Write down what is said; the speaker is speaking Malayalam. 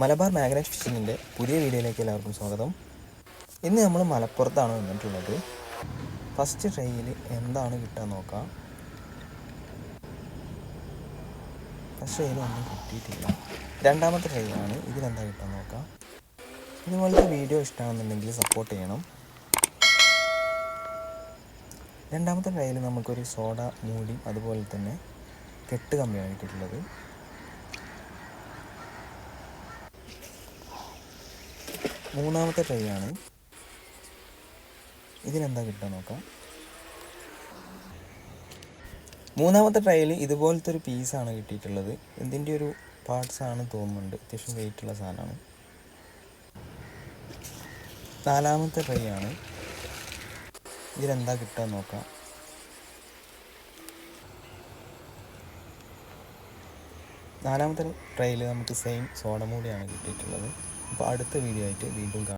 മലബാർ മാഗ്നറ്റ് ഫിഷിങ്ങിൻ്റെ പുതിയ വീഡിയോയിലേക്ക് എല്ലാവർക്കും സ്വാഗതം. ഇന്ന് നമ്മൾ മലപ്പുറത്താണ് വന്നിട്ടുള്ളത്. ഫസ്റ്റ് ട്രൈയിൽ എന്താണ് കിട്ടാൻ നോക്കാം. ഫസ്റ്റ് ട്രൈയിൽ ഒന്നും കിട്ടിയിട്ടില്ല. രണ്ടാമത്തെ ട്രൈ ആണ്, ഇതിലെന്താ കിട്ടാൻ നോക്കാം. ഇതുപോലത്തെ വീഡിയോ ഇഷ്ടമാണെന്നുണ്ടെങ്കിൽ സപ്പോർട്ട് ചെയ്യണം. രണ്ടാമത്തെ ട്രൈയിൽ നമുക്കൊരു സോഡ മൂടി അതുപോലെ തന്നെ കെട്ട് കമ്പിയാണ് കിട്ടിയിട്ടുള്ളത്. മൂന്നാമത്തെ ട്രൈ ആണ്, ഇതിനെന്താ കിട്ടാൻ നോക്കാം. മൂന്നാമത്തെ ട്രൈയിൽ ഇതുപോലത്തെ ഒരു പീസാണ് കിട്ടിയിട്ടുള്ളത്. ഇതിൻ്റെ ഒരു പാർട്സ് ആണ് തോന്നുന്നുണ്ട്, അത്യാവശ്യം വെയിറ്റുള്ള സാധനമാണ്. നാലാമത്തെ ട്രൈ ആണ്, ഇതിലെന്താ കിട്ടാൻ നോക്കാം. നാലാമത്തെ ട്രൈയിൽ നമുക്ക് സെയിം സോഡ മൂടിയാണ് കിട്ടിയിട്ടുള്ളത്. അപ്പോൾ അടുത്ത വീഡിയോ ആയിട്ട് വീണ്ടും കാണാം.